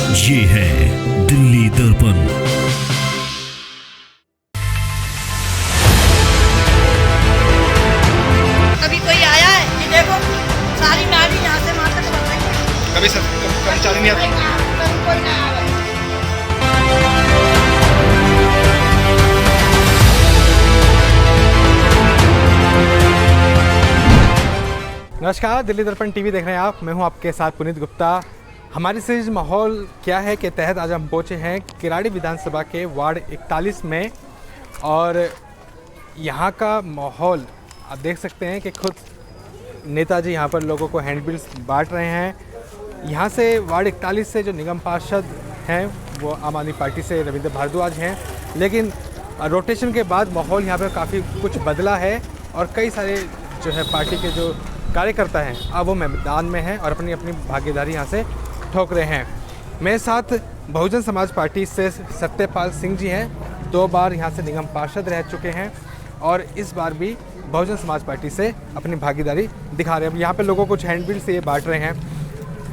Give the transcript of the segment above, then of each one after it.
ये है दिल्ली दर्पण। कभी कोई आया है कि देखो सारी नाली यहाँ से वहाँ तक बताइए। कभी कर्मचारी नहीं आते? कभी कोई नहीं आया। नमस्कार, दिल्ली दर्पण टीवी देख रहे हैं आप। मैं हूं आपके साथ पुनीत गुप्ता। हमारी सीरीज माहौल क्या है के तहत आज हम पहुंचे हैं किराड़ी विधानसभा के वार्ड 41 में, और यहां का माहौल आप देख सकते हैं कि खुद नेताजी यहां पर लोगों को हैंडबिल्स बांट रहे हैं। यहां से वार्ड 41 से जो निगम पार्षद हैं वो आम आदमी पार्टी से रविंद्र भारद्वाज हैं, लेकिन रोटेशन के बाद माहौल यहाँ पर काफ़ी कुछ बदला है और कई सारे जो है पार्टी के जो कार्यकर्ता हैं अब वो मैदान में हैं और अपनी अपनी भागीदारी यहाँ से ठोक रहे हैं। मेरे साथ बहुजन समाज पार्टी से सत्यपाल सिंह जी हैं, 2 बार यहाँ से निगम पार्षद रह चुके हैं और इस बार भी बहुजन समाज पार्टी से अपनी भागीदारी दिखा रहे हैं। यहाँ पे लोगों को कुछ हैंडबिल से ये बांट रहे हैं।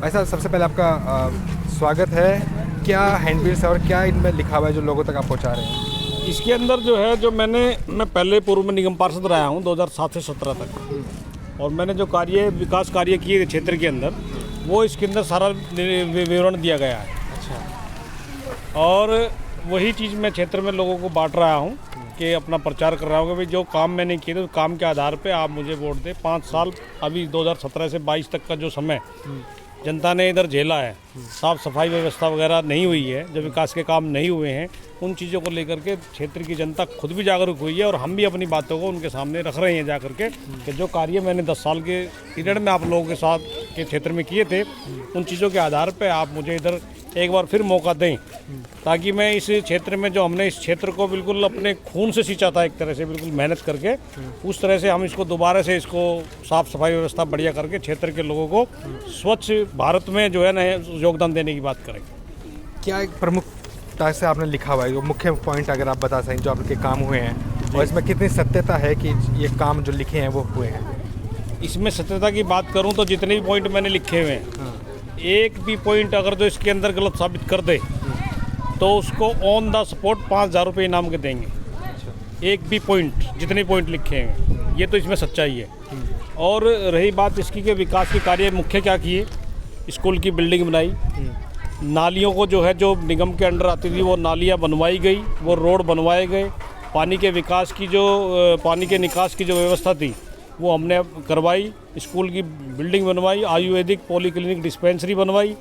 ऐसा सबसे पहले आपका स्वागत है। क्या हैंडबिल्स है और क्या इनमें लिखा हुआ है जो लोगों तक आप पहुँचा रहे हैं? इसके अंदर जो है जो मैं पहले पूर्व में निगम पार्षद रहा हूँ 2007 से 17 तक, और मैंने जो विकास कार्य किए क्षेत्र के अंदर वो इसके अंदर सारा विवरण दिया गया है। अच्छा। और वही चीज़ मैं क्षेत्र में लोगों को बांट रहा हूँ कि अपना प्रचार कर रहा हूँ कि भाई जो काम मैंने किए थे उस काम के आधार पे आप मुझे वोट दें। 5 साल अभी 2017 से 22 तक का जो समय जनता ने इधर झेला है, साफ सफाई व्यवस्था वगैरह नहीं हुई है, जो विकास के काम नहीं हुए हैं, उन चीज़ों को लेकर के क्षेत्र की जनता खुद भी जागरूक हुई है और हम भी अपनी बातों को उनके सामने रख रहे हैं जा करके कि जो कार्य मैंने 10 साल के पीरियड में आप लोगों के साथ के क्षेत्र में किए थे उन चीज़ों के आधार पर आप मुझे इधर एक बार फिर मौका दें, ताकि मैं इस क्षेत्र में जो हमने इस क्षेत्र को बिल्कुल अपने खून से सींचा था एक तरह से, बिल्कुल मेहनत करके, उस तरह से हम इसको दोबारा से इसको साफ़ सफाई व्यवस्था बढ़िया करके क्षेत्र के लोगों को स्वच्छ भारत में जो है ना योगदान देने की बात करेंगे। क्या एक प्रमुखता से आपने लिखा हुआ है जो मुख्य पॉइंट अगर आप बता सकें जो आपके काम हुए हैं और इसमें कितनी सत्यता है कि ये काम जो लिखे हैं वो हुए हैं? इसमें सत्यता की बात करूँ तो जितने भी पॉइंट मैंने लिखे हुए हैं, एक भी पॉइंट अगर जो इसके अंदर गलत साबित कर दे तो उसको ऑन द स्पॉट 5,000 रुपये इनाम के देंगे। एक भी पॉइंट, जितने पॉइंट लिखे हैं, ये तो इसमें सच्चाई है। और रही बात इसकी कि विकास के कार्य मुख्य क्या किए, स्कूल की बिल्डिंग बनाई, नालियों को जो है जो निगम के अंडर आती थी वो नालियाँ बनवाई गई, वो रोड बनवाए गए, पानी के विकास की जो पानी के निकास की जो व्यवस्था थी वो हमने करवाई, स्कूल की बिल्डिंग बनवाई, आयुर्वेदिक पॉलीक्लिनिक डिस्पेंसरी बनवाई,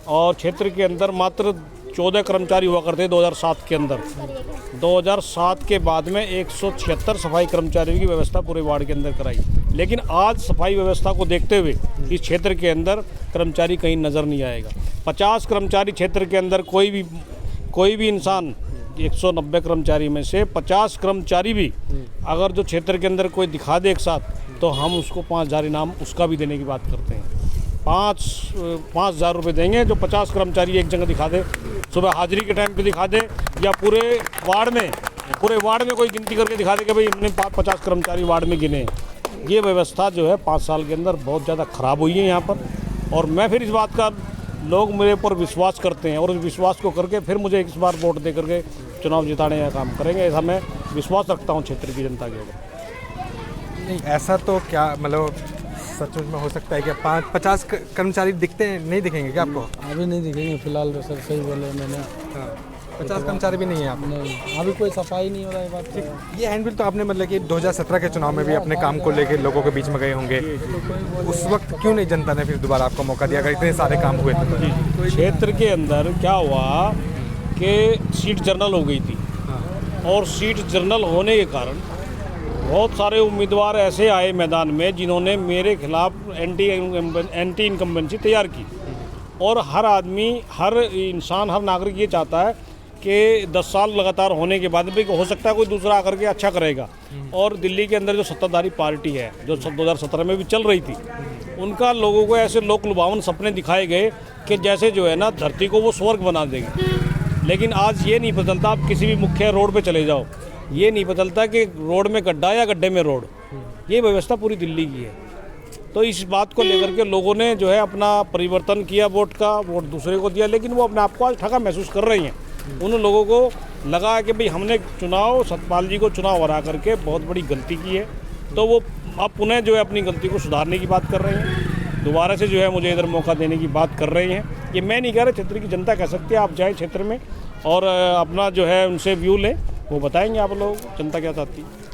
और क्षेत्र के अंदर मात्र 14 कर्मचारी हुआ करते 2007 के अंदर। 2007 के बाद में 176 सफाई कर्मचारियों की व्यवस्था पूरे वार्ड के अंदर कराई, लेकिन आज सफाई व्यवस्था को देखते हुए इस क्षेत्र के अंदर कर्मचारी कहीं नज़र नहीं आएगा। 50 कर्मचारी क्षेत्र के अंदर कोई भी इंसान, 190 कर्मचारी में से 50 कर्मचारी भी अगर जो क्षेत्र के अंदर कोई दिखा दे एक साथ, तो हम उसको 5,000 इनाम उसका भी देने की बात करते हैं। 5,000 रुपये देंगे जो 50 कर्मचारी एक जगह दिखा दे, सुबह हाजिरी के टाइम पे दिखा दे, या पूरे वार्ड में कोई गिनती करके दिखा दे कि भाई हमने 50 कर्मचारी वार्ड में गिने। ये व्यवस्था जो है 5 साल के अंदर बहुत ज़्यादा ख़राब हुई है यहाँ पर, और मैं फिर इस बात का लोग मेरे ऊपर विश्वास करते हैं और उस विश्वास को करके फिर मुझे इस बार वोट दे करके चुनाव जिताने का काम करेंगे, ऐसा मैं विश्वास रखता हूँ क्षेत्र की जनता के ऊपर। नहीं, ऐसा तो क्या मतलब सचमुच में हो सकता है कि 50 कर्मचारी नहीं दिखेंगे क्या आपको? अभी नहीं दिखेंगे फिलहाल तो सर, सही बोले मैंने। 50 कर्मचारी भी नहीं है आप? नहीं, अभी कोई सफाई नहीं हो रहा है बात तो। ये हैंडबिल तो आपने मतलब कि 2017 के चुनाव में भी अपने काम को लेके लोगों के बीच में गए होंगे, उस वक्त क्यों नहीं जनता ने फिर दोबारा आपको मौका दिया अगर इतने सारे काम हुए थे? क्षेत्र के अंदर क्या हुआ कि सीट जनरल हो गई थी, और सीट जनरल होने के कारण बहुत सारे उम्मीदवार ऐसे आए मैदान में जिन्होंने मेरे खिलाफ एंटी इनकम्बेंसी तैयार की, और हर आदमी, हर इंसान, हर नागरिक ये चाहता है कि 10 साल लगातार होने के बाद भी हो सकता है कोई दूसरा आकर के अच्छा करेगा। और दिल्ली के अंदर जो सत्ताधारी पार्टी है जो 2017 में भी चल रही थी, उनका लोगों को ऐसे लोक लुभावन सपने दिखाए गए कि जैसे जो है ना धरती को वो स्वर्ग बना देंगे। लेकिन आज ये नहीं बदलता, आप किसी भी मुख्य रोड पे चले जाओ, ये नहीं बदलता कि रोड में गड्ढा या गड्ढे में रोड, ये व्यवस्था पूरी दिल्ली की है। तो इस बात को लेकर के लोगों ने जो है अपना परिवर्तन किया, वोट दूसरे को दिया, लेकिन वो अपने आप को आज ठगा महसूस कर रही हैं। उन लोगों को लगा कि भाई हमने सतपाल जी को चुनाव हरा करके बहुत बड़ी गलती की है, तो वो अब पुनः जो है अपनी गलती को सुधारने की बात कर रहे हैं, दोबारा से जो है मुझे इधर मौका देने की बात कर रहे हैं। ये मैं नहीं कह रहा, क्षेत्र की जनता कह सकती है। आप जाएँ क्षेत्र में और अपना जो है उनसे व्यू लें, वो बताएंगे आप लोग जनता क्या चाहती है।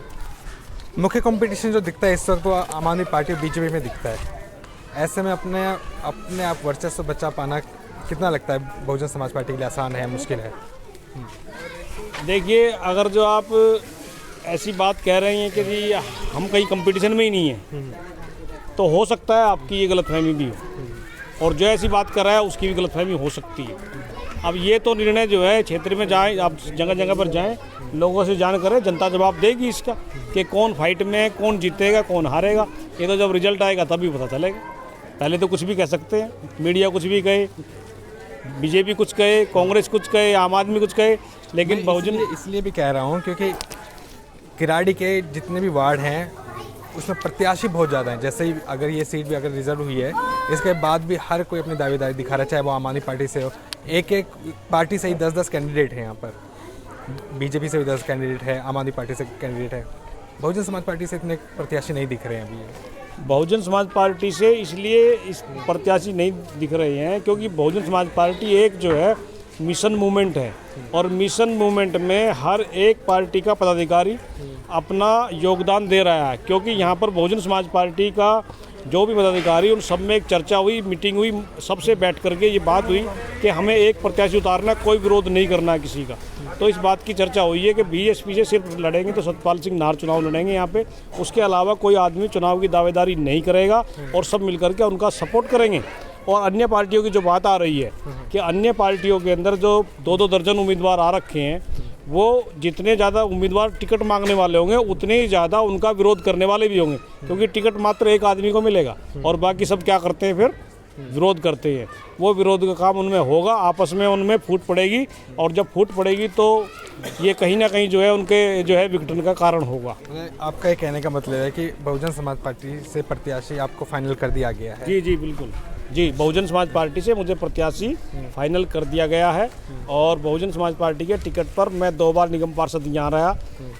मुख्य कंपटीशन जो दिखता है इस वक्त तो आम आदमी पार्टी और बीजेपी में दिखता है। ऐसे में अपने आप वर्चस्व बचा पाना कितना लगता है बहुजन समाज पार्टी के लिए आसान है, मुश्किल है? देखिए, अगर जो आप ऐसी बात कह रहे हैं कि जी हम कहीं कंपटीशन में ही नहीं हैं, तो हो सकता है आपकी ये गलतफहमी भी हो, और जो ऐसी बात कर रहा है उसकी भी गलतफहमी हो सकती है। अब ये तो निर्णय जो है क्षेत्र में जाएं, आप जगह जगह पर जाएं, लोगों से जान करें, जनता जवाब देगी इसका कि कौन फाइट में है, कौन जीतेगा, कौन हारेगा। ये तो जब रिजल्ट आएगा तभी पता चलेगा। पहले तो कुछ भी कह सकते हैं, मीडिया कुछ भी कहे, बीजेपी कुछ कहे, कांग्रेस कुछ कहे, आम आदमी कुछ कहे, लेकिन बहुजन इसलिए भी कह रहा हूँ क्योंकि किराड़ी के जितने भी वार्ड हैं उसमें प्रत्याशी बहुत ज़्यादा हैं। जैसे ही अगर ये सीट भी अगर रिजर्व हुई है, इसके बाद भी हर कोई अपनी दावेदारी दिखा रहा है, चाहे वो आम आदमी पार्टी से हो। एक पार्टी से ही 10-10 कैंडिडेट हैं यहाँ पर। बीजेपी से भी 10 कैंडिडेट है, आम आदमी पार्टी से कैंडिडेट है। बहुजन समाज पार्टी से इतने प्रत्याशी नहीं दिख रहे हैं अभी। बहुजन समाज पार्टी से इसलिए इस प्रत्याशी नहीं दिख रहे हैं क्योंकि बहुजन समाज पार्टी एक जो है मिशन मूवमेंट है, और मिशन मूवमेंट में हर एक पार्टी का पदाधिकारी अपना योगदान दे रहा है। क्योंकि यहाँ पर बहुजन समाज पार्टी का जो भी पदाधिकारी, उन सब में एक चर्चा हुई, मीटिंग हुई, सबसे बैठ करके ये बात हुई कि हमें एक प्रत्याशी उतारना, कोई विरोध नहीं करना है किसी का। तो इस बात की चर्चा हुई है कि बीएसपी से सिर्फ लड़ेंगे तो सतपाल सिंह नाहर चुनाव लड़ेंगे यहाँ पे, उसके अलावा कोई आदमी चुनाव की दावेदारी नहीं करेगा, और सब मिलकर के उनका सपोर्ट करेंगे। और अन्य पार्टियों की जो बात आ रही है कि अन्य पार्टियों के अंदर जो 2-2 दर्जन उम्मीदवार आ रखे हैं, वो जितने ज़्यादा उम्मीदवार टिकट मांगने वाले होंगे उतने ही ज़्यादा उनका विरोध करने वाले भी होंगे, क्योंकि टिकट मात्र एक आदमी को मिलेगा और बाकी सब क्या करते हैं, फिर विरोध करते हैं। वो विरोध का काम उनमें होगा, आपस में उनमें फूट पड़ेगी, और जब फूट पड़ेगी तो ये कहीं ना कहीं जो है उनके जो है विघटन का कारण होगा। आपका ये कहने का मतलब है कि बहुजन समाज पार्टी से प्रत्याशी आपको फाइनल कर दिया गया है? जी जी बिल्कुल जी, बहुजन समाज पार्टी से मुझे प्रत्याशी फाइनल कर दिया गया है, और बहुजन समाज पार्टी के टिकट पर मैं 2 बार निगम पार्षद यहाँ रहा,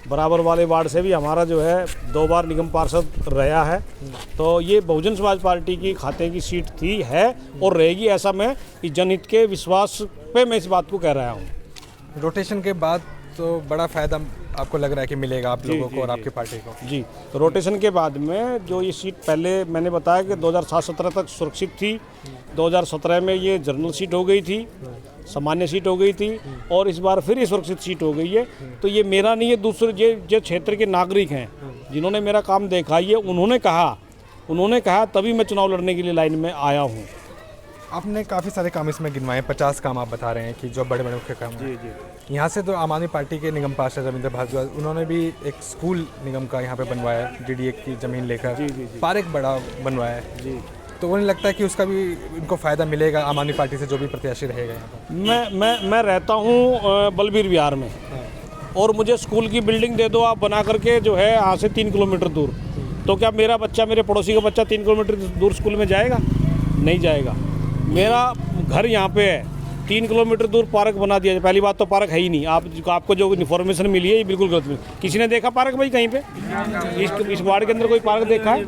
बराबर वाले वार्ड से भी हमारा जो है 2 बार निगम पार्षद रहा है। तो ये बहुजन समाज पार्टी की खाते की सीट थी, है और रहेगी। ऐसा मैं इस जनहित के विश्वास पे मैं इस बात को कह रहा हूँ। रोटेशन के बाद तो बड़ा फायदा आपको लग रहा है कि मिलेगा आप लोगों को और आपकी पार्टी को? जी, तो रोटेशन के बाद में जो ये सीट पहले मैंने बताया कि 2007-17 तक सुरक्षित थी, 2017 में ये जनरल सीट हो गई थी, सामान्य सीट हो गई थी, और इस बार फिर ये सुरक्षित सीट हो गई है। तो ये मेरा नहीं है, दूसरे जो क्षेत्र के नागरिक हैं जिन्होंने मेरा काम देखा, ये उन्होंने कहा तभी मैं चुनाव लड़ने के लिए लाइन में आया हूँ। आपने काफ़ी सारे काम इसमें गिनवाए, 50 काम आप बता रहे हैं कि जो बड़े बड़े मुख्य काम हैं। जी। यहाँ से तो आम आदमी पार्टी के निगम पार्षद रविंद्र भारद्वाज, उन्होंने भी एक स्कूल निगम का यहाँ पे बनवाया है, DDA की ज़मीन लेकर। जी। पार्क बड़ा बनवाया है जी। तो उन्हें लगता है कि उसका भी इनको फ़ायदा मिलेगा आम आदमी पार्टी से जो भी प्रत्याशी रहेगा यहाँ पर? मैं रहता हूँ बलबीर विहार में, और मुझे स्कूल की बिल्डिंग दे दो आप बना करके, जो है यहाँ से 3 किलोमीटर दूर, तो क्या मेरा बच्चा, मेरे पड़ोसी का बच्चा 3 किलोमीटर दूर स्कूल में जाएगा? नहीं जाएगा। मेरा घर यहाँ पे है, 3 किलोमीटर दूर पार्क बना दिया। पहली बात तो पार्क है ही नहीं। आपको जो इन्फॉर्मेशन मिली है ये बिल्कुल गलत मिली। किसी ने देखा पार्क भाई कहीं पे? इस वार्ड के अंदर कोई पार्क देखा है?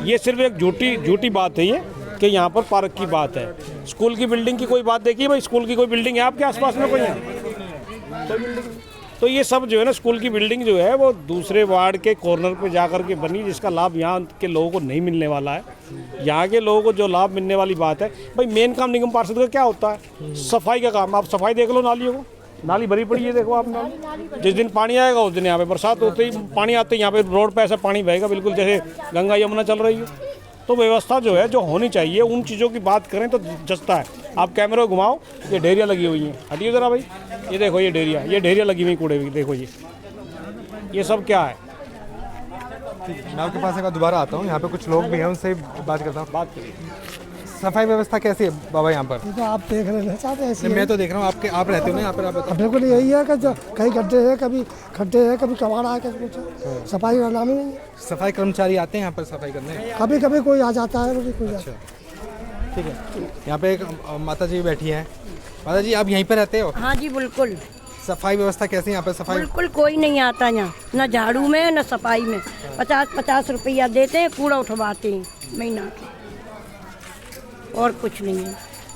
ये सिर्फ एक झूठी बात है ये कि यहाँ पर पार्क की बात है। स्कूल की बिल्डिंग की कोई बात देखिए भाई, स्कूल की कोई बिल्डिंग है आपके आसपास में? कोई है? तो ये सब जो है ना, स्कूल की बिल्डिंग जो है वो दूसरे वार्ड के कॉर्नर पे जा कर के बनी, जिसका लाभ यहाँ के लोगों को नहीं मिलने वाला है। यहाँ के लोगों को जो लाभ मिलने वाली बात है भाई, मेन काम निगम पार्षद का क्या होता है? सफाई का काम। आप सफाई देख लो नालियों को, नाली भरी पड़ी है, देखो आप नाली। जिस दिन पानी आएगा उस दिन यहाँ पे बरसात होते ही पानी आते ही यहाँ पे रोड पे ऐसा पानी बहेगा बिल्कुल जैसे गंगा यमुना चल रही है। तो व्यवस्था जो है जो होनी चाहिए, उन चीज़ों की बात करें तो जचता है। आप कैमरे को घुमाओ, ये ढेरियाँ लगी हुई हैं, हटिए ज़रा भाई, ये देखो ये ढेरियाँ लगी हुई कूड़े की, देखो ये सब क्या है? मैं आपके पास एक बार दोबारा आता हूँ, यहाँ पे कुछ लोग भी हैं, उनसे बात करता हूँ। बात करिए। सफाई व्यवस्था कैसी है बाबा यहाँ पर? ये तो आप देख रहे हैं साहब, ऐसे नहीं, मैं तो देख रहा हूँ, आप रहते हो ना यहाँ पर, आप बताओ। बिल्कुल यही है कि जो कहीं गड्ढे हैं, कभी खड्डे हैं, कभी कबाड़ा है, कभी कुछ, सफाई का नाम ही नहीं है। सफाई कर्मचारी आते हैं यहाँ पर सफाई करने? कभी कभी कोई आ जाता है, कभी कोई अच्छा, ठीक है। यहाँ पे एक माता जी बैठी हैं। माता जी, आप यहीं पर रहते हो? हाँ जी बिल्कुल। सफाई व्यवस्था कैसी है यहाँ पर? सफाई बिल्कुल कोई नहीं आता यहाँ, न झाड़ू में न सफाई में। 50-50 रुपया देते हैं, कूड़ा उठवाते हैं महीना के, और कुछ नहीं है।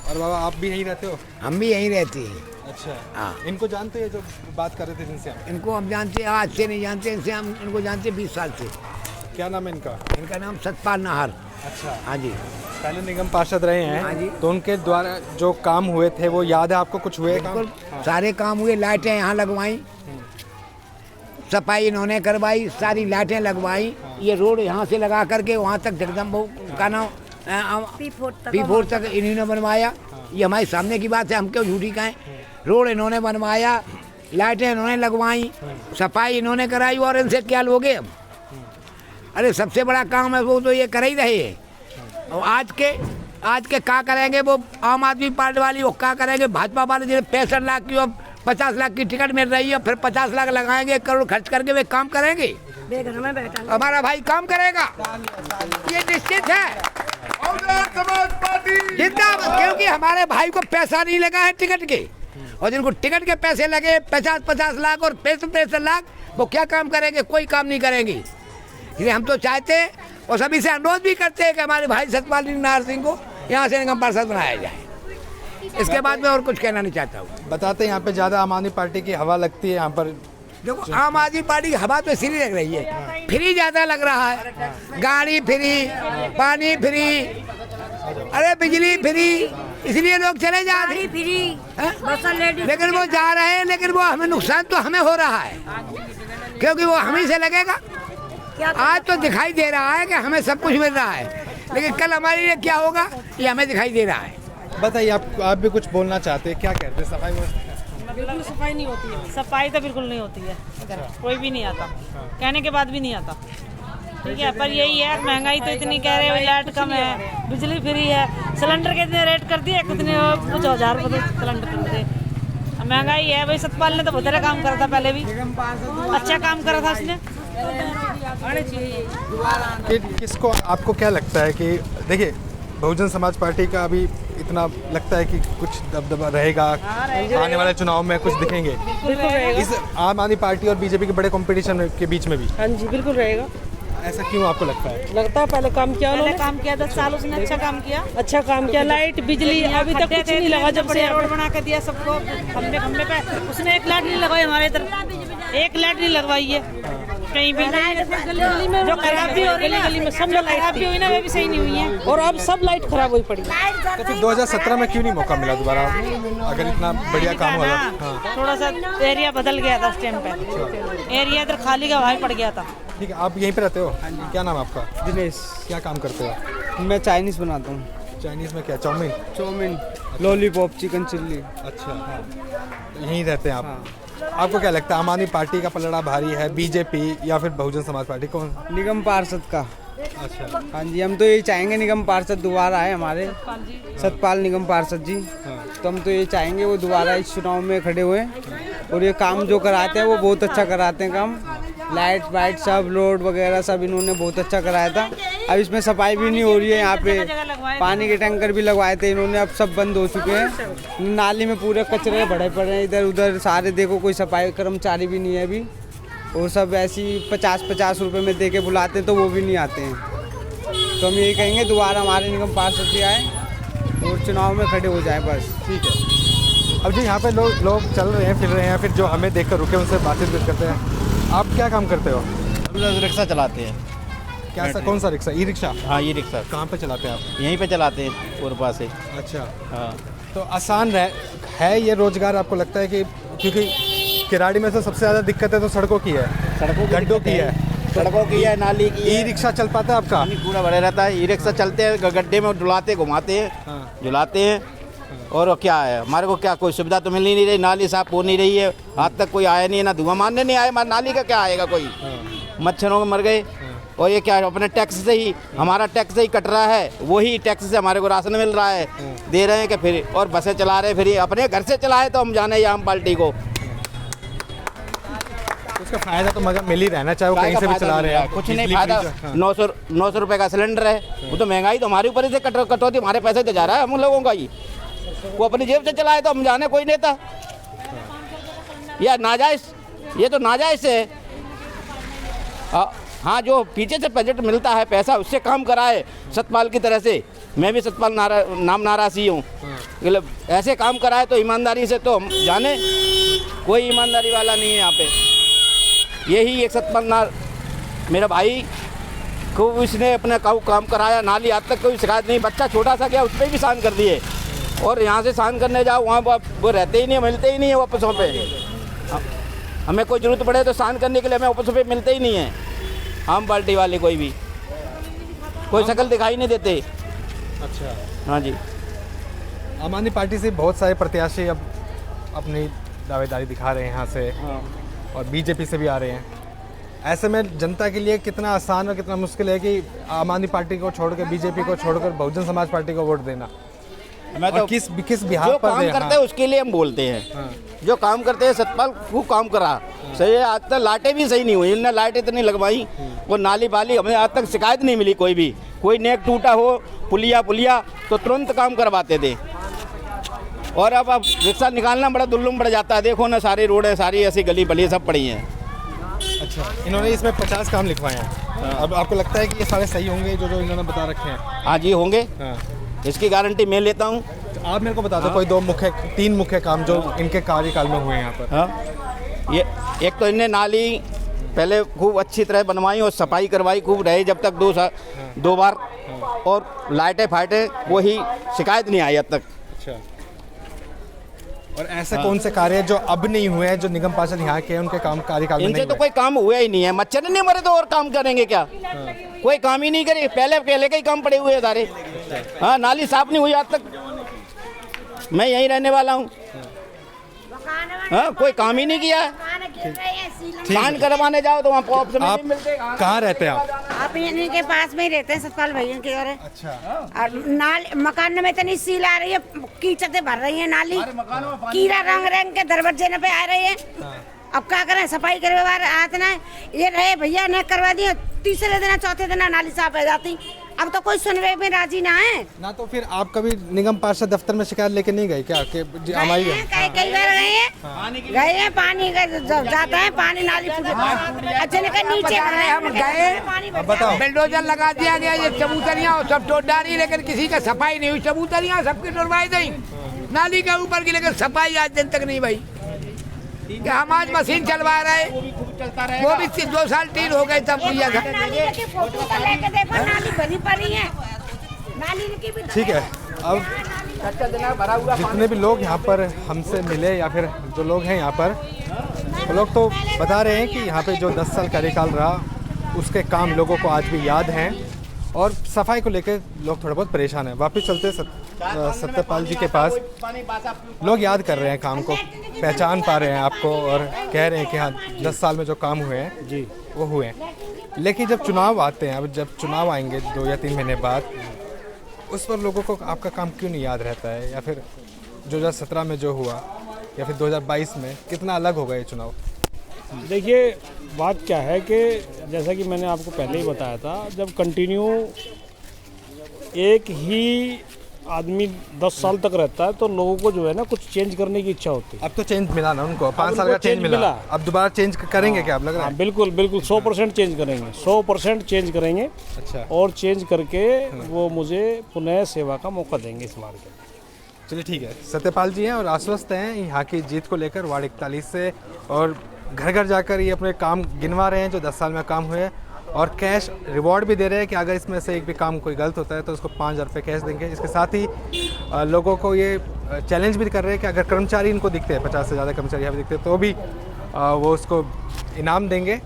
और बाबा, आप भी यहीं रहते हो? हम भी यहीं रहते हैं। अच्छा, हाँ। इनको जानते हैं जो बात कर रहे थे जिनसे आप? इनको हम जानते हैं, आज से नहीं जानते, इनसे हम इनको जानते हैं 20 साल से। क्या नाम है इनका? इनका नाम सतपाल नाहर। अच्छा, हाँ जी। पहले निगम पार्षद रहे हाँ हैं, जी। तो उनके द्वारा जो काम हुए थे वो याद है आपको? कुछ हुए काम? बिल्कुल सारे काम हुए, लाइटें यहाँ लगवाई, सफाई इन्होंने करवाई, सारी लाइटें लगवाई। ये रोड यहाँ से लगा करके वहाँ तक जगदम्बा का नाम पी4 तक इन्होंने बनवाया। ये हमारे सामने की बात है, हम क्यों झूठी कहें। रोड इन्होंने बनवाया, लाइटें इन्होंने लगवाई, सफाई इन्होंने कराई, और इनसे क्या लोगे अब? अरे सबसे बड़ा काम है वो तो ये कर ही रहे हैं। और आज के क्या करेंगे वो आम आदमी पार्टी वाली, वो क्या करेंगे भाजपा वाले, जिन्हें 65 लाख की और 50 लाख की टिकट मिल रही है, फिर 50 लाख लगाएंगे, 1 करोड़ खर्च करके वे काम करेंगे? बेघर में बैठा हमारा भाई काम करेगा, ये निश्चित है। जिंदाबाद, क्योंकि हमारे भाई को पैसा नहीं लगा है टिकट के, और जिनको टिकट के पैसे लगे 50-50 लाख और 65 लाख, वो क्या काम करेंगे? कोई काम नहीं करेंगे। इसलिए हम तो चाहते हैं और सभी से अनुरोध भी करते हैं कि हमारे भाई सतपाल नाहर सिंह को यहाँ से निगम पार्षद बनाया जाए। इसके बाद मैं और कुछ कहना नहीं चाहता हूँ। बताते हैं यहाँ पे ज़्यादा आम आदमी पार्टी की हवा लगती है यहाँ पर। देखो, आम आदमी पार्टी की हवा तो इसलिए लग रही है, फ्री ज़्यादा लग रहा है, गाड़ी फ्री, पानी फ्री, अरे बिजली फ्री, इसलिए लोग चले जा रहे हैं। लेकिन वो जा रहे हैं, लेकिन वो हमें नुकसान तो हमें हो रहा है, क्योंकि वो हम ही से लगेगा। आज तो दिखाई दे रहा है कि हमें सब कुछ मिल रहा है, लेकिन कल हमारे लिए क्या होगा ये हमें दिखाई दे रहा है। बताइए, आप भी कुछ बोलना चाहते हैं, क्या कहते हैं? सफाई व्यवस्था बिल्कुल सफाई नहीं होती है, सफाई तो बिल्कुल नहीं होती है, कोई भी नहीं आता, कहने के बाद भी नहीं आता। ठीक है, पर यही है, महंगाई तो इतनी कह रहे हो, लाइट कम है, बिजली फ्री है, सिलेंडर के इतने रेट कर दिए, कितने कुछ 1000 रुपये सिलेंडर कर दिए। महंगाई है भाई। सतपाल ने तो बहुत काम करा था, पहले भी अच्छा काम करा था उसने। किसको, आपको क्या लगता है कि देखिए बहुजन समाज पार्टी का अभी इतना लगता है कि कुछ दबदबा रहेगा, आने वाले चुनाव में कुछ दिखेंगे इस आम आदमी पार्टी और बीजेपी के बड़े कंपटीशन के बीच में भी? हाँ जी बिल्कुल रहेगा। ऐसा क्यों आपको लगता है? लगता है पहले काम किया उन्होंने, काम किया 10 साल उसने, अच्छा काम किया, अच्छा काम किया। लाइट बिजली अभी तक कुछ नहीं लगा, जब से रोड बना के दिया सबको खंबे खंबे पे, उसने एक लाइट नहीं लगवाई हमारे इधर, एक लाइट नहीं लगवाई है कहीं भी। गली में जो खराबी हो रही है, गली में सब खराबी हुई ना, वे भी सही नहीं हुई है, और अब सब लाइट खराब हुई पड़ी। तो फिर 2017 में क्यों नहीं मौका मिला दोबारा, अगर इतना बढ़िया काम हुआ? हाँ, थोड़ा सा एरिया बदल गया था उस टाइम पे, एरिया इधर खाली का वहीं पड़ गया था। ठीक है, आप यहीं पे रहते हो? क्या नाम है आपका? दिनेश। क्या काम करते हो? मैं चाइनीज़ बनाता हूँ। चाइनीज़ में क्या? Chowmein? Chowmein, lollipop, chicken chilli. अच्छा, यहीं रहते हैं आप? आपको क्या लगता है, आम आदमी पार्टी का पलड़ा भारी है, बीजेपी या फिर बहुजन समाज पार्टी, कौन? निगम पार्षद का। अच्छा, हाँ जी, हम तो ये चाहेंगे निगम पार्षद दोबारा आए हमारे, सतपाल निगम पार्षद जी। तो हम तो ये चाहेंगे वो दोबारा इस चुनाव में खड़े हुए, और ये काम जो कराते हैं वो बहुत अच्छा कराते हैं काम। लाइट वाइट सब, रोड वगैरह सब इन्होंने बहुत अच्छा कराया था। अब इसमें सफाई भी नहीं हो रही है, यहाँ पे पानी के टैंकर भी लगवाए थे इन्होंने, अब सब बंद हो चुके हैं। नाली में पूरे कचरे भरे पड़े हैं इधर उधर सारे, देखो कोई सफाई कर्मचारी भी नहीं है अभी, और सब ऐसी 50-50 रुपये में दे के बुलाते हैं तो वो भी नहीं आते हैं। तो हम यही कहेंगे दोबारा हमारे निगम पार्षद भी आए और चुनाव में खड़े हो जाए, बस। ठीक है। अब जी यहाँ पे लोग चल रहे हैं, फिर रहे हैं, फिर जो हमें देखकर रुके उनसे बातचीत करते हैं। आप क्या काम करते हो? हम लोग रिक्शा चलाते हैं। क्या कौन सा रिक्शा? E rickshaw? हाँ, ये रिक्शा। कहाँ पे चलाते हैं आप? यहीं पे चलाते हैं, पूर्वा से। अच्छा, हाँ। तो आसान है ये रोजगार, आपको लगता है कि क्योंकि किराड़ी में तो सबसे ज़्यादा दिक्कत है तो सड़कों की है, गड्ढों की है, सड़कों की है, नाली की। ई रिक्शा चल पाता है आपका? पानी पूरा भरे रहता है, ई रिक्शा चलते हैं, गड्ढे में डुलाते घुमाते हैं, झुलाते हैं। और क्या है, हमारे को क्या कोई सुविधा तो मिल ही नहीं रही, नाली साफ हो नहीं रही है, आज तक कोई आया नहीं है, ना धुआं मारने नहीं आए, नाली का क्या आएगा कोई, मच्छरों में मर गए। और ये क्या अपने टैक्स से ही, हमारा टैक्स से ही कट रहा है, वही टैक्स से हमारे को राशन मिल रहा है, दे रहे हैं कि फिर और बसें चला रहे हैं, फिर अपने घर से चलाए तो हम जाने आम पार्टी को। उसका फायदा तो मगर मिल ही रहा है ना, चाहे वो कहीं से भी चला रहे हैं। कुछ नहीं फायदा, 900 रुपये का सिलेंडर है, वो तो महंगाई तो हमारे ऊपर ही से कटौती हमारे पैसे तो जा रहा है हम लोगों का ही, वो अपनी जेब से चलाए तो हम जाने कोई नेता, या नाजायज़, ये तो नाजायज़ है। हाँ, जो पीछे से बजट मिलता है पैसा, उससे काम कराए सतपाल की तरह से। मैं भी सतपाल नाम नाराज़ी हूँ, मतलब ऐसे काम कराए तो ईमानदारी से, तो हम जाने कोई ईमानदारी वाला नहीं है यहाँ पे। यही एक सतपाल मेरा भाई को इसने अपना काम कराया, नाली आज तक कोई शिकायत नहीं, बच्चा छोटा सा गया उस पर भी साइन कर दिए, और यहाँ से साइन करने जाओ वहाँ वो रहते ही नहीं, मिलते ही नहीं है वापसों पे। हमें कोई ज़रूरत पड़े तो साइन करने के लिए हमें वापसों पे मिलते ही नहीं है। आम पार्टी वाले कोई शक्ल दिखाई नहीं देते। अच्छा, हाँ जी। आम आदमी पार्टी से बहुत सारे प्रत्याशी अब अपनी दावेदारी दिखा रहे हैं यहाँ से, और बीजेपी से भी आ रहे हैं। ऐसे में जनता के लिए कितना आसान और कितना मुश्किल है कि आम आदमी पार्टी को छोड़कर, बीजेपी को छोड़कर बहुजन समाज पार्टी को वोट देना। मैं तो किस बिहार जो पर काम करते हैं उसके लिए हम बोलते हैं। जो काम करते हैं, सतपाल खूब काम करा, सही है। आज तक लाइटें भी सही नहीं हुई, इनने लाइटें इतनी लगवाई, वो नाली बाली, हमें आज तक शिकायत नहीं मिली कोई भी। कोई नेक टूटा हो, पुलिया तो तुरंत काम करवाते थे। और अब रिक्शा निकालना बड़ा दुल्लुम पड़ जाता है। देखो ना, सारी रोडें, सारी ऐसी गली बली सब पड़ी हैं। अच्छा, इन्होंने इसमें 50 काम लिखवाए हैं। अब आपको लगता है कि ये सारे सही होंगे जो इन्होंने बता रखे हैं? हाँ जी, होंगे। हाँ, इसकी गारंटी मैं लेता हूँ। तो आप मेरे को बता दो कोई 3 मुख्य काम जो इनके कार्यकाल में हुए हैं यहाँ पर। हाँ, ये एक तो इनने नाली पहले खूब अच्छी तरह बनवाई और सफाई करवाई, खूब रहे जब तक 2 बार, और लाइटें फाइटें वही शिकायत नहीं आई अब तक। अच्छा, और ऐसे कौन से कार्य जो अब नहीं हुए हैं, जो निगम पार्षद यहाँ के हैं उनके काम कार्यकाल में? इनसे तो कोई काम हुआ ही नहीं है। मच्छर नहीं मरे तो और काम करेंगे क्या? कोई काम ही नहीं करे, पहले के ही काम पड़े हुए हैं सारे। हाँ, नाली साफ नहीं हुई आज तक। मैं यहीं रहने वाला हूँ। हाँ, कोई काम ही नहीं किया है। साइन करवाने जाओ तो वहाँ ऑप्शन नहीं मिलते। कहाँ रहते हैं आप? आप इन्हीं के पास में ही रहते हैं, सतपाल भैया के। अच्छा, और नाली मकान में इतनी सील आ रही है, कीचड़ से भर रही है नाली, कीड़ा रंग के दरवाजे न पे आ रही है। अब क्या करें, सफाई करवा आते ना, ये रहे भैया ने करवा दिए, तीसरे दिन चौथे दिन नाली साफ हो जाती। अब तो कोई सुनवाई में राजी ना है ना। तो फिर आप कभी निगम पार्षद दफ्तर में शिकायत लेके नहीं गए क्या? कई बार गए हैं, पानी जाता है, पानी नाली अच्छा नीचे हम गए, बताओ। बिल्डोजर लगा दिया गया, ये चबूतरियाँ और सब तोड़ डाली, लेकिन किसी का सफाई नहीं हुई। चबूतरियाँ सबकी तोड़वाई गई, नाली के ऊपर की, लेकिन सफाई आज दिन तक नहीं भाई। हम आज मशीन चलवा रहे, वो भी 2 साल 3 हो गए तब किया था। ठीक है, अब जितने भी लोग यहाँ पर हमसे मिले या फिर जो लोग हैं यहाँ पर, वो लोग तो बता रहे हैं कि यहाँ पे जो 10 साल कार्यकाल रहा उसके काम लोगों को आज भी याद हैं, और सफाई को लेकर लोग थोड़ा बहुत परेशान हैं। वापस चलते सत्यपाल जी के पास, लोग याद कर रहे हैं काम को, पहचान पा रहे हैं आपको, और कह रहे हैं कि हाँ 10 साल में जो काम हुए हैं जी वो हुए हैं। लेकिन जब चुनाव आते हैं, अब जब चुनाव आएंगे 2 या 3 महीने बाद, उस पर लोगों को आपका काम क्यों नहीं याद रहता है? या फिर 2017 में जो हुआ, या फिर 2022 में, कितना अलग होगा ये चुनाव? देखिए, बात क्या है कि जैसा कि मैंने आपको पहले ही बताया था, जब कंटिन्यू एक ही आदमी 10 साल तक रहता है तो लोगों को जो है ना कुछ चेंज करने की इच्छा होती है। अब तो चेंज मिला ना उनको, 5 साल का चेंज मिला। अब दोबारा चेंज करेंगे क्या आप, लग रहा है? बिल्कुल 100% चेंज करेंगे, 100% चेंज करेंगे। अच्छा, और चेंज करके वो मुझे पुनः सेवा का मौका देंगे इस मार्ग में। चलिए ठीक है, सत्यपाल जी हैं और आश्वस्त हैं यहाँ की जीत को लेकर वार्ड 41 से, और घर घर जाकर ये अपने काम गिनवा रहे हैं जो 10 साल में काम हुए, और कैश रिवॉर्ड भी दे रहे हैं कि अगर इसमें से एक भी काम कोई गलत होता है तो उसको 5,000 रुपये कैश देंगे। इसके साथ ही लोगों को ये चैलेंज भी कर रहे हैं कि अगर कर्मचारी इनको दिखते हैं, 50 से ज़्यादा कर्मचारी यहाँ दिखते हैं, तो भी वो उसको इनाम देंगे।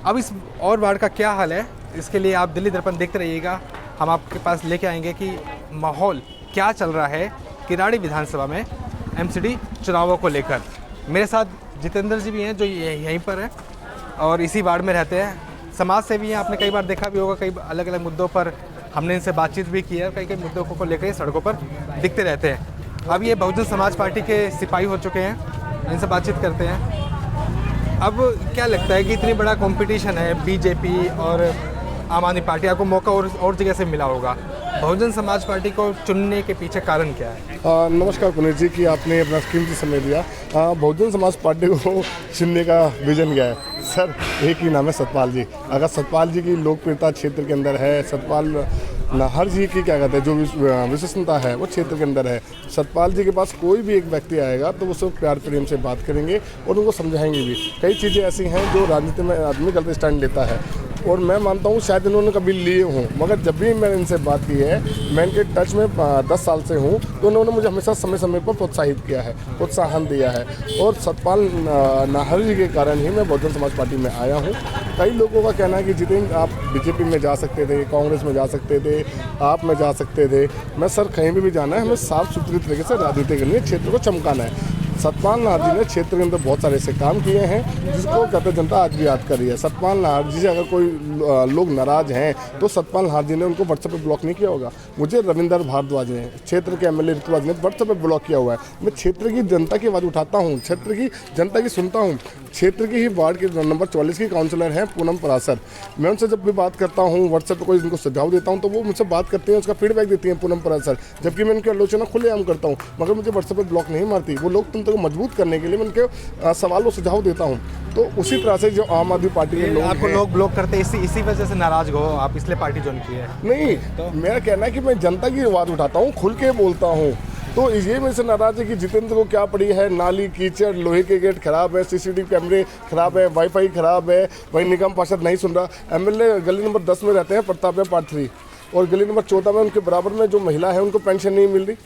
अब इस और वार्ड का क्या हाल है, इसके लिए आप दिल्ली दर्पण देखते रहिएगा। हम आपके पास लेके आएंगे कि माहौल क्या चल रहा है किराड़ी विधानसभा में MCD चुनावों को लेकर। मेरे साथ जितेंद्र जी भी हैं जो यहीं पर हैं और इसी वार्ड में रहते हैं। समाज सेवी हैं, आपने कई बार देखा भी होगा, कई अलग अलग मुद्दों पर हमने इनसे बातचीत भी की है, कई कई मुद्दों को लेकर ये सड़कों पर दिखते रहते हैं। अब ये बहुजन समाज पार्टी के सिपाही हो चुके हैं, इनसे बातचीत करते हैं। अब क्या लगता है कि इतनी बड़ा कंपटीशन है, बीजेपी और आम आदमी पार्टी, आपको मौका और जगह से मिला होगा, बहुजन समाज पार्टी को चुनने के पीछे कारण क्या है? नमस्कार पुनीत जी कि आपने अपना कीमती समय दिया। बहुजन समाज पार्टी को चुनने का विजन क्या है? सर एक ही नाम है, सतपाल जी। अगर सतपाल जी की लोकप्रियता क्षेत्र के अंदर है, सतपाल नाहर जी की क्या कहते हैं जो विशेषता है वो क्षेत्र के अंदर है। सतपाल जी के पास कोई भी एक व्यक्ति आएगा तो उससे प्यार प्रेम से बात करेंगे और उनको समझाएंगे भी। कई चीज़ें ऐसी हैं जो राजनीति में आदमी गलत स्टैंड लेता है और मैं मानता हूँ शायद इन्होंने कभी लिए हों, मगर जब भी मैंने इनसे बात की है, मैं इनके टच में 10 साल से हूँ, तो उन्होंने मुझे हमेशा समय समय पर प्रोत्साहित किया है, प्रोत्साहन दिया है। और सतपाल नाहर जी के कारण ही मैं बहुजन समाज पार्टी में आया हूँ। कई लोगों का कहना है कि जितेंद्र आप बीजेपी में जा सकते थे, कांग्रेस में जा सकते थे, आप में जा सकते थे। मैं सर कहीं भी जाना है, हमें साफ सुथरी तरीके से राजनीति करनी है, क्षेत्र को चमकाना है। सतपाल नाहर जी ने क्षेत्र के अंदर बहुत सारे ऐसे काम किए हैं जिसको कहते जनता आज भी याद कर रही है। सतपाल नाहर जी से अगर कोई लोग नाराज हैं तो सतपाल नाहर जी ने उनको व्हाट्सएप पे ब्लॉक नहीं किया होगा। मुझे रविंद्र भारद्वाज ने, क्षेत्र के एमएलए ऋतुराज ने व्हाट्सएप पे ब्लॉक किया हुआ है। मैं क्षेत्र की जनता की आवाज़ उठाता हूँ, क्षेत्र की जनता की सुनता हूँ। क्षेत्र की ही वार्ड के नंबर 44 की काउंसलर हैं पूनम परासर। मैं उनसे जब भी बात करता हूँ, व्हाट्सएप पर कोई इनको सुझाव देता हूँ तो वो मुझसे बात करते हैं, उसका फीडबैक देती हैं पूनम परासर, जबकि मैं उनकी आलोचना खुलेआम करता हूँ, मगर मुझे व्हाट्सएप पर ब्लॉक नहीं मारती। वो लोग तुम को मजबूत करने के लिए मैं उनके सवाल और सुझाव देता हूँ। तो उसी तरह से जो आम आदमी पार्टी के लोग आपको लोग ब्लॉक करते हैं, इसी वजह से नाराज हो आप, इसलिए पार्टी ज्वाइन की है? नहीं, तो मेरा कहना है कि मैं जनता की आवाज़ उठाता हूँ, खुल के बोलता हूँ। तो ये मेरे से नाराज है कि जितेंद्र को क्या पड़ी है, नाली कीचड़, लोहे के गेट खराब है, सीसीटीवी कैमरे खराब है, वाईफाई खराब है, वही निगम पार्षद नहीं सुन रहा। एमएलए गली नंबर 10 में रहते हैं, प्रताप पार्ट 3, और गली नंबर 14 में उनके बराबर में जो महिला है उनको पेंशन नहीं मिल रही।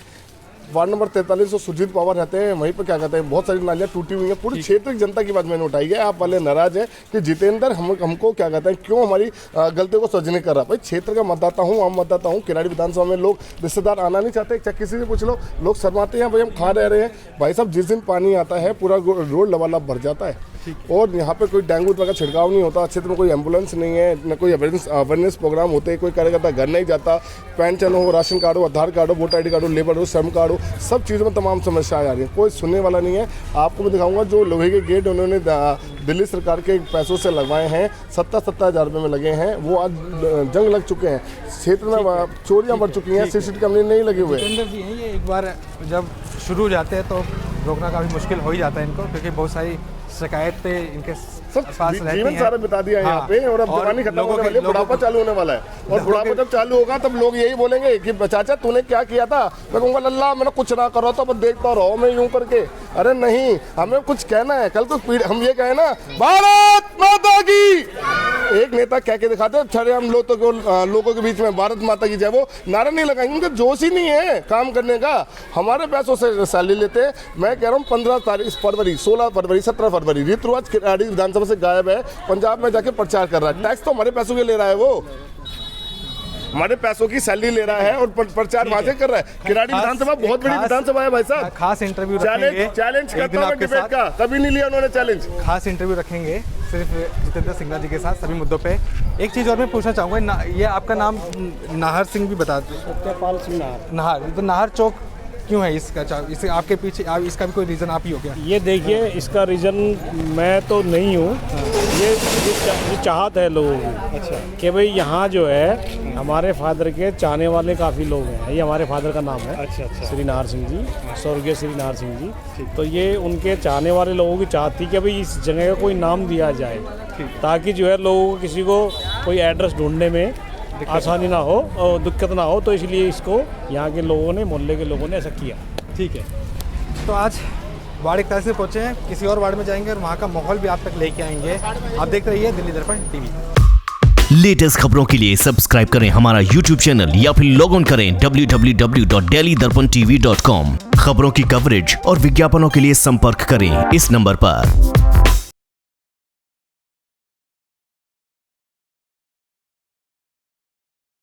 वार्ड नंबर 43 और सुजीत पवार रहते हैं, वहीं पर क्या कहते हैं बहुत सारी नालियाँ टूटी हुई हैं। पूरी क्षेत्र की जनता की बात मैंने उठाई है। आप वाले नाराज हैं कि जितेंद्र हमको क्या कहते हैं क्यों हमारी गलतियों को सजने कर रहा। भाई क्षेत्र का मतदाता हूँ, आम मतदाता हूँ। किराड़ी विधानसभा में लोग रिश्तेदार आना नहीं चाहते, चाहे किसी से पूछ लो, लोग शर्माते हैं। भाई हम कहाँ रह रहे हैं? भाई साहब जिस दिन पानी आता है पूरा रोड लबालब भर जाता है और यहाँ पे कोई डेंगू का छिड़काव नहीं होता। क्षेत्र में कोई एम्बुलेंस नहीं है, न कोई अवेयरनेस प्रोग्राम होते, कोई कार्यकर्ता घर नहीं जाता। पेंशन हो, राशन कार्ड हो, आधार कार्ड हो, वोटर ID कार्ड हो, लेबर हो, श्रम कार्ड हो, सब चीज़ों में तमाम समस्याएं आ रही हैं, कोई सुनने वाला नहीं है। आपको मैं दिखाऊंगा जो लोहे के गेट उन्होंने दिल्ली सरकार के पैसों से लगवाए हैं, 70,000 रुपये में लगे हैं, वो आज जंग लग चुके हैं। क्षेत्र में चोरियाँ बढ़ चुकी हैं, सीसीटीवी कैमरे नहीं लगे हुए। जितेंद्र जी हैं ये, एक बार जब शुरू हो जाते हैं तो रोकना काफ़ी मुश्किल हो ही जाता है इनको, क्योंकि बहुत सारी शिकायतें इनके पास रहती हैं। सारा बता दिया है यहाँ पे, और अब जवानी खत्म होने वाली है, बुढ़ापा चालू होने वाला है। और बुढ़ापा जब चालू होगा तब लोग यही बोलेंगे कि चाचा तूने क्या किया था? मैं कहूँगा लल्ला मैंने कुछ ना करो तो बस देखता रहो मैं यूं करके। अरे नहीं, हमें कुछ कहना है। कल को हम ये कहें ना भारत माता की, एक नेता कह के दिखाते हैं हम लोगों के बीच में भारत माता की जय, वो नारा नहीं लगाएंगे, उनका जोश ही नहीं है काम करने का। हमारे पैसों से सैलरी लेते हैं। मैं कह रहा हूँ 15 फरवरी, 16 फरवरी, 17 फरवरी ऋतुराज किराड़ी विधानसभा से गायब है, पंजाब में जाके प्रचार कर रहा है। टैक्स तो हमारे पैसों के ले रहा है, वो हमारे पैसों की सैलरी ले रहा है और प्रचार वहां से कर रहा है। किराड़ी विधानसभा बहुत बड़ी विधानसभा है भाई साहब। खास इंटरव्यू चैलेंज करता हूं डिबेट का, कभी नहीं लिया उन्होंने चैलेंज। खास इंटरव्यू रखेंगे सिर्फ जितेंद्र सिंघला जी के साथ सभी मुद्दों पे। एक चीज़ और मैं पूछना चाहूँगा, ये आपका नाम नाहर सिंह भी बता दें। सत्यपाल सिंह नाहर, तो नाहर चौक क्यों है इसका? इसे आपके पीछे इसका भी कोई रीज़न आप ही हो क्या? ये देखिए, इसका रीज़न मैं तो नहीं हूँ, ये चाहत है लोगों की। अच्छा, कि भाई यहाँ जो है हमारे फादर के चाहने वाले काफ़ी लोग हैं। ये हमारे फादर का नाम है। अच्छा, श्री नाहर सिंह जी, स्वर्गीय श्री नाहर सिंह जी। तो ये उनके चाहने वाले लोगों की चाहत थी कि भाई इस जगह का कोई नाम दिया जाए, ताकि जो है लोगों को किसी को कोई एड्रेस ढूंढने में आसानी ना हो और दिक्कत ना हो। तो इसलिए इसको यहाँ के लोगों ने, मोहल्ले के लोगों ने ऐसा किया। ठीक है, तो आज वार्ड 41 में पहुँचे हैं, किसी और वार्ड में जाएंगे और वहाँ का माहौल भी आप तक लेके आएंगे। आप देखते रहिए दिल्ली दर्पण टीवी। लेटेस्ट खबरों के लिए सब्सक्राइब करें हमारा YouTube चैनल या फिर लॉग ऑन करें www.delhidarpantv.com। खबरों की कवरेज और विज्ञापनों के लिए संपर्क करें इस नंबर पर।